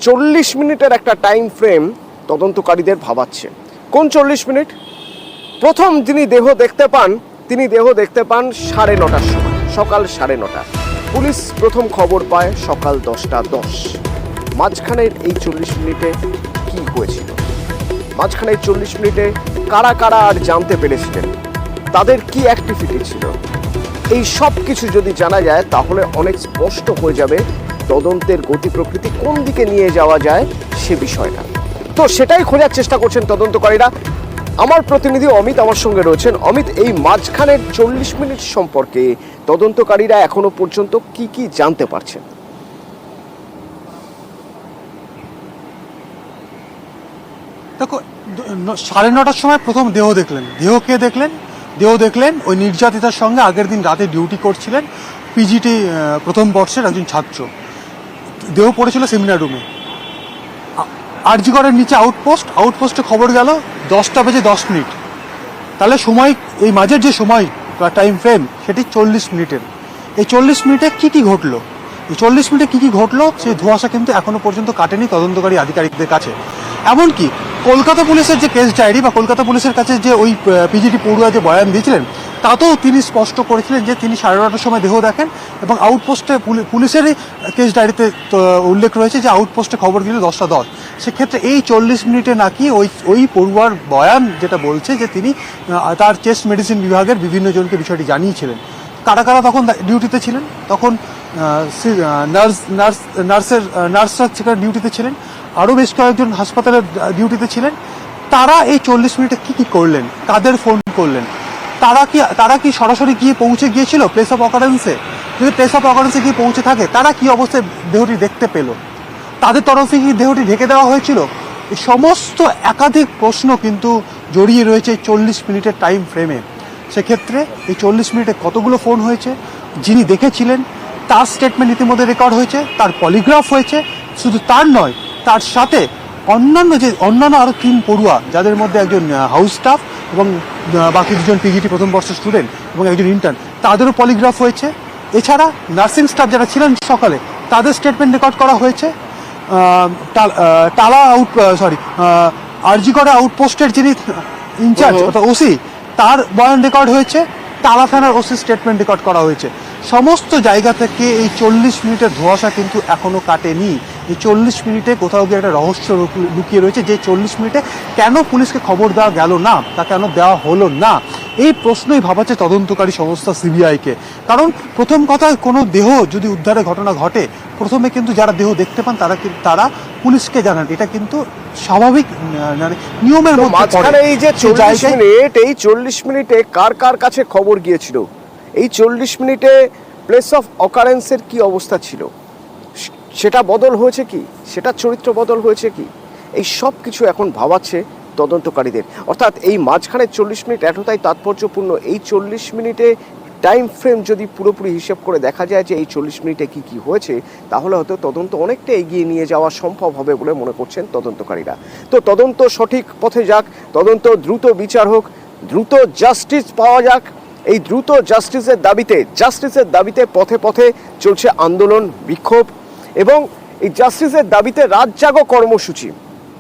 40 মিনিটের একটা time frame তদন্তকারীদের ভাবাচ্ছে। কোন 40 মিনিট? প্রথম যিনি দেহ দেখতে পান তিনি দেহ দেখতে পান 9:30টার সময়, সকাল 9:30। পুলিশ প্রথম খবর পায় সকাল 10:10। মাঝখানের এই 40 মিনিটে কি হয়েছিল? মাঝখানের 40 মিনিটে কারা কারা আর জানতে পেরেছিলেন, তাদের কি অ্যাক্টিভিটি ছিল, এই সব কিছু যদি জানা যায় তাহলে অনেক স্পষ্ট হয়ে যাবে তদন্তের গতি প্রকৃতি কোন দিকে নিয়ে যাওয়া যায় সে বিষয়টা। তো সেটাই খোঁজার চেষ্টা করছেন তদন্তকারীরা। আমার প্রতিনিধি অমিত আমার সঙ্গে রয়েছেন। অমিত, এই মাঝখানের 40 মিনিট সম্পর্কে তদন্তকারীরা এখনো পর্যন্ত কি কি জানতে পারছেন? দেখো, 9:30টার সময় প্রথম দেহ দেখলেন। দেহ দেখলেন ওই নির্যাতিতার সঙ্গে আগের দিন রাতে ডিউটি করছিলেন পিজিটি প্রথম বর্ষের একজন ছাত্র। দেহ পড়েছিল সেমিনার রুমে। আরজিগড়ের নিচে আউটপোস্টে খবর গেল 10:10। তাহলে সময়, এই মাঝের যে সময় বা টাইম ফ্রেম সেটি 40 মিনিটের। এই 40 মিনিটে কী কী ঘটলো, সেই ধোঁয়াশা কিন্তু এখনো পর্যন্ত কাটেনি তদন্তকারী আধিকারিকদের কাছে। এমনকি কলকাতা পুলিশের যে কেস ডায়েরি বা কলকাতা পুলিশের কাছে যে ওই পিজিটি পড়ুয়া যে বয়ান দিয়েছিলেন তাতেও তিনি স্পষ্ট করেছিলেন যে তিনি 9:30টার সময় দেহ দেখেন এবং আউটপোস্টে পুলিশেরই কেস ডায়েরিতে উল্লেখ রয়েছে যে আউটপোস্টে খবর দিল 10:10। সেক্ষেত্রে এই 40 মিনিটে নাকি ওই পড়ুয়ার বয়ান যেটা বলছে যে তিনি তার চেস্ট মেডিসিন বিভাগের বিভিন্ন জনকে বিষয়টি জানিয়েছিলেন। কারা কারা তখন ডিউটিতে ছিলেন? তখন নার্সরা সেখানে ডিউটিতে ছিলেন, আরও বেশ কয়েকজন হাসপাতালের ডিউটিতে ছিলেন। তারা এই 40 মিনিটে কী কী করলেন, কাদের ফোন করলেন, তারা কি সরাসরি গিয়ে পৌঁছে গিয়েছিল প্লেস অফ অকারেন্সে? যদি প্লেস অফ অকারেন্সে গিয়ে পৌঁছে থাকে তারা কি অবস্থায় দেহটি দেখতে পেল? তাদের তরফে কি দেহটি ঢেকে দেওয়া হয়েছিল? এই সমস্ত একাধিক প্রশ্ন কিন্তু জড়িয়ে রয়েছে 40 মিনিটের টাইম ফ্রেমে। সেক্ষেত্রে এই 40 মিনিটে কতগুলো ফোন হয়েছে, যিনি দেখেছিলেন তার স্টেটমেন্ট ইতিমধ্যে রেকর্ড হয়েছে, তার পলিগ্রাফ হয়েছে। শুধু তার নয়, তার সাথে অন্যান্য আরও 3 পড়ুয়া, যাদের মধ্যে একজন হাউস স্টাফ এবং বাকি 2জন পিজিটি প্রথম বর্ষের স্টুডেন্ট এবং একজন ইন্টার্ন, তাদেরও পলিগ্রাফ হয়েছে। এছাড়া নার্সিং স্টাফ যারা ছিলেন সকালে তাদের স্টেটমেন্ট রেকর্ড করা হয়েছে। আরজিগড়ে আউটপোস্টের যিনি ইনচার্জ অর্থাৎ ওসি, তার বয়ান রেকর্ড হয়েছে। টালা থানার ওসি স্টেটমেন্ট রেকর্ড করা হয়েছে। সমস্ত জায়গা থেকে এই 40 মিনিটের ধোঁয়াশা কিন্তু এখনো কাটেনি। এই 40 মিনিটে কোথাও গিয়ে একটা রহস্য লুকিয়ে রয়েছে যে 40 মিনিটে কেন পুলিশকে খবর দেওয়া গেল না, তা কেন দেওয়া হলো না, এই প্রশ্নই ভাবাচ্ছে তদন্তকারী সংস্থা সিবিআইকে। কারণ প্রথম কথা, কোনো দেহ যদি উদ্ধারের ঘটনা ঘটে প্রথমে কিন্তু যারা দেহ দেখতে পান তারা পুলিশকে জানান। এটা কিন্তু স্বাভাবিক নিয়মের মধ্যে পড়ে। এই যে 40 মিনিট, এই 40 মিনিটে কার কার কাছে খবর গিয়েছিল? এই 40 মিনিটে প্লেস অফ অকারেন্সের কি অবস্থা ছিল, সেটা বদল হয়েছে কি, সেটা চরিত্র বদল হয়েছে কি, এই সব কিছু এখন ভাবাচ্ছে তদন্তকারীদের। অর্থাৎ এই মাঝখানে 40 মিনিট এতটাই তাৎপর্যপূর্ণ। এই 40 মিনিটে টাইম ফ্রেম যদি পুরোপুরি হিসেব করে দেখা যায় যে এই 40 মিনিটে কি কি হয়েছে, তাহলে হয়তো তদন্ত অনেকটা এগিয়ে নিয়ে যাওয়া সম্ভব হবে বলে মনে করছেন তদন্তকারীরা। তো তদন্ত সঠিক পথে যাক, তদন্ত দ্রুত বিচার হোক, দ্রুত জাস্টিস পাওয়া যাক। এই দ্রুত জাস্টিসের দাবিতে পথে পথে চলছে আন্দোলন, বিক্ষোভ এবং এই জাস্টিসের দাবিতে রাত জাগো কর্মসূচি।